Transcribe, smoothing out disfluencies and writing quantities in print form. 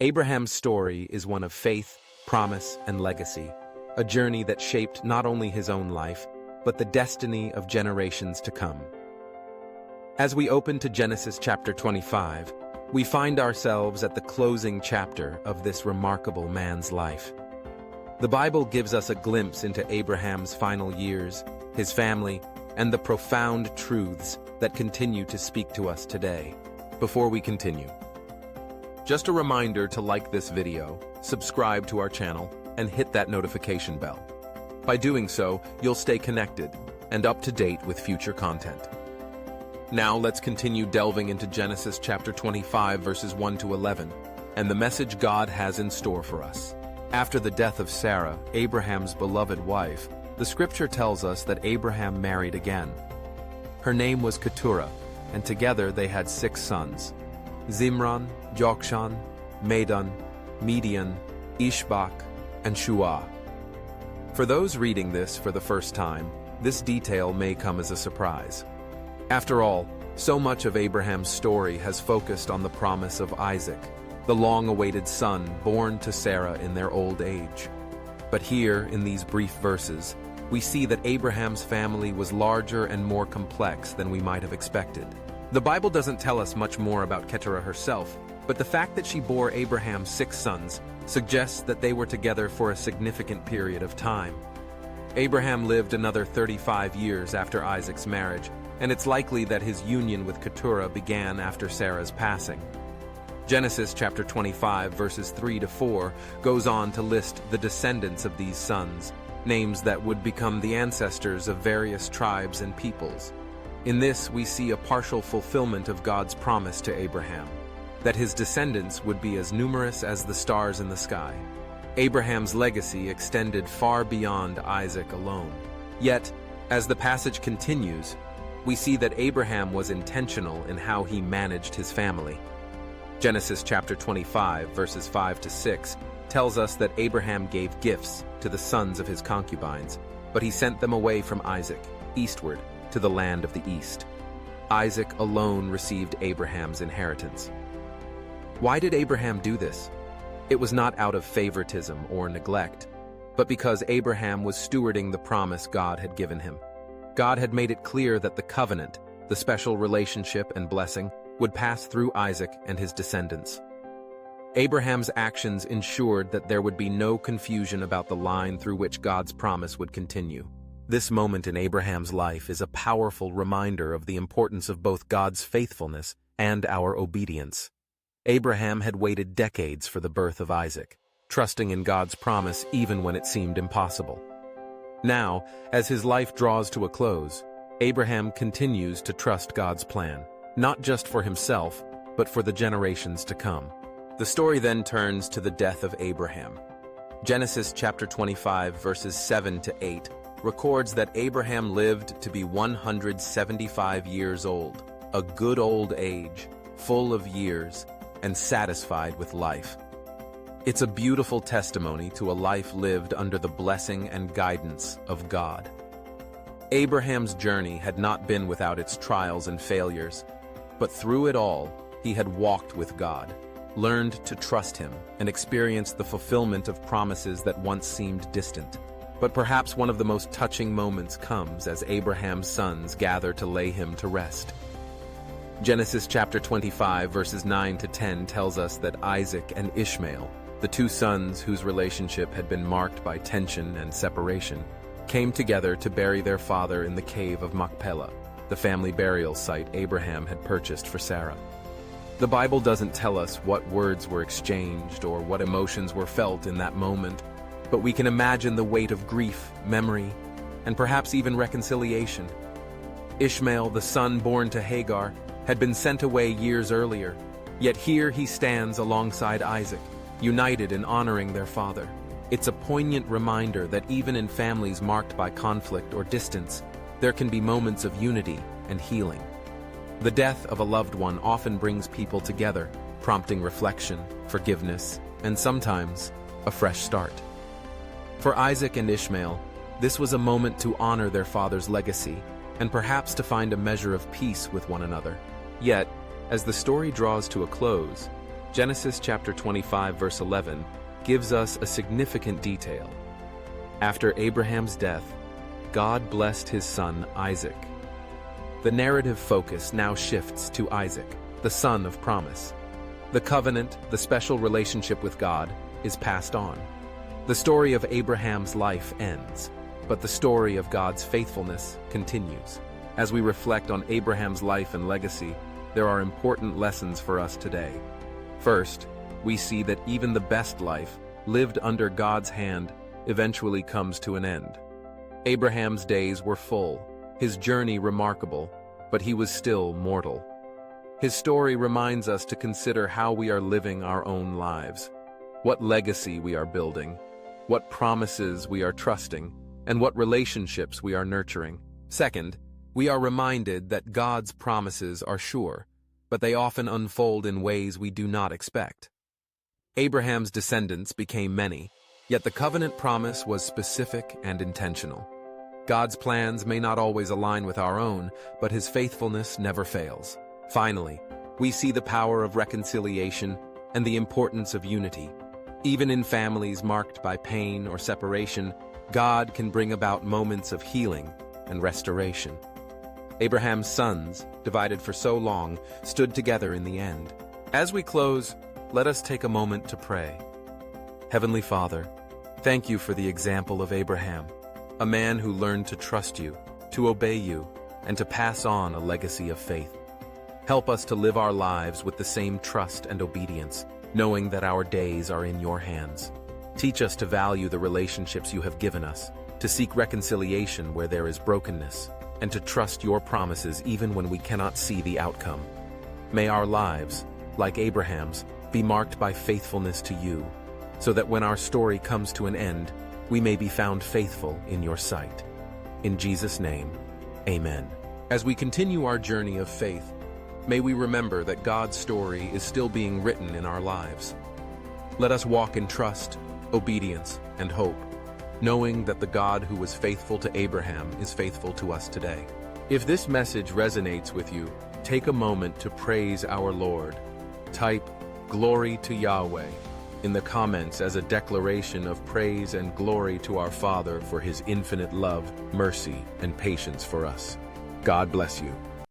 Abraham's story is one of faith, promise, and legacy, a journey that shaped not only his own life, but the destiny of generations to come. As we open to Genesis chapter 25, we find ourselves at the closing chapter of this remarkable man's life. The Bible gives us a glimpse into Abraham's final years, his family, and the profound truths that continue to speak to us today. Before we continue, just a reminder to like this video, subscribe to our channel, and hit that notification bell. By doing so, you'll stay connected and up to date with future content. Now let's continue delving into Genesis chapter 25 verses 1 to 11, and the message God has in store for us. After the death of Sarah, Abraham's beloved wife, the scripture tells us that Abraham married again. Her name was Keturah, and together they had 6 sons: Zimran, Jokshan, Medan, Midian, Ishbak, and Shuah. For those reading this for the first time, this detail may come as a surprise. After all, so much of Abraham's story has focused on the promise of Isaac, the long-awaited son born to Sarah in their old age. But here, in these brief verses, we see that Abraham's family was larger and more complex than we might have expected. The Bible doesn't tell us much more about Keturah herself, but the fact that she bore Abraham 6 sons suggests that they were together for a significant period of time. Abraham lived another 35 years after Isaac's marriage, and it's likely that his union with Keturah began after Sarah's passing. Genesis chapter 25 verses 3 to 4 goes on to list the descendants of these sons, names that would become the ancestors of various tribes and peoples. In this, we see a partial fulfillment of God's promise to Abraham, that his descendants would be as numerous as the stars in the sky. Abraham's legacy extended far beyond Isaac alone. Yet, as the passage continues, we see that Abraham was intentional in how he managed his family. Genesis chapter 25, verses 5 to 6, tells us that Abraham gave gifts to the sons of his concubines, but he sent them away from Isaac, eastward, to the land of the east. Isaac alone received Abraham's inheritance. Why did Abraham do this? It was not out of favoritism or neglect, but because Abraham was stewarding the promise God had given him. God had made it clear that the covenant, the special relationship and blessing, would pass through Isaac and his descendants. Abraham's actions ensured that there would be no confusion about the line through which God's promise would continue. This moment in Abraham's life is a powerful reminder of the importance of both God's faithfulness and our obedience. Abraham had waited decades for the birth of Isaac, trusting in God's promise even when it seemed impossible. Now, as his life draws to a close, Abraham continues to trust God's plan, not just for himself, but for the generations to come. The story then turns to the death of Abraham. Genesis chapter 25 verses 7 to 8 records that Abraham lived to be 175 years old, a good old age, full of years, and satisfied with life. It's a beautiful testimony to a life lived under the blessing and guidance of God. Abraham's journey had not been without its trials and failures, but through it all, he had walked with God, learned to trust him, and experienced the fulfillment of promises that once seemed distant. But perhaps one of the most touching moments comes as Abraham's sons gather to lay him to rest. Genesis chapter 25 verses 9 to 10 tells us that Isaac and Ishmael, the 2 sons whose relationship had been marked by tension and separation, came together to bury their father in the cave of Machpelah, the family burial site Abraham had purchased for Sarah. The Bible doesn't tell us what words were exchanged or what emotions were felt in that moment, but we can imagine the weight of grief, memory, and perhaps even reconciliation. Ishmael, the son born to Hagar, had been sent away years earlier, yet here he stands alongside Isaac, united in honoring their father. It's a poignant reminder that even in families marked by conflict or distance, there can be moments of unity and healing. The death of a loved one often brings people together, prompting reflection, forgiveness, and sometimes a fresh start. For Isaac and Ishmael, this was a moment to honor their father's legacy and perhaps to find a measure of peace with one another. Yet, as the story draws to a close, Genesis chapter 25 verse 11 gives us a significant detail. After Abraham's death, God blessed his son Isaac. The narrative focus now shifts to Isaac, the son of promise. The covenant, the special relationship with God, is passed on. The story of Abraham's life ends, but the story of God's faithfulness continues. As we reflect on Abraham's life and legacy, there are important lessons for us today. First, we see that even the best life, lived under God's hand, eventually comes to an end. Abraham's days were full, his journey remarkable, but he was still mortal. His story reminds us to consider how we are living our own lives, what legacy we are building, what promises we are trusting, and what relationships we are nurturing. Second, we are reminded that God's promises are sure, but they often unfold in ways we do not expect. Abraham's descendants became many, yet the covenant promise was specific and intentional. God's plans may not always align with our own, but his faithfulness never fails. Finally, we see the power of reconciliation and the importance of unity. Even in families marked by pain or separation, God can bring about moments of healing and restoration. Abraham's sons, divided for so long, stood together in the end. As we close, let us take a moment to pray. Heavenly Father, thank you for the example of Abraham, a man who learned to trust you, to obey you, and to pass on a legacy of faith. Help us to live our lives with the same trust and obedience, knowing that our days are in your hands. Teach us to value the relationships you have given us, to seek reconciliation where there is brokenness, and to trust your promises even when we cannot see the outcome. May our lives, like Abraham's, be marked by faithfulness to you, so that when our story comes to an end, we may be found faithful in your sight. In Jesus' name, amen. As we continue our journey of faith, may we remember that God's story is still being written in our lives. Let us walk in trust, obedience, and hope, knowing that the God who was faithful to Abraham is faithful to us today. If this message resonates with you, take a moment to praise our Lord. Type "Glory to Yahweh" in the comments as a declaration of praise and glory to our Father for his infinite love, mercy, and patience for us. God bless you.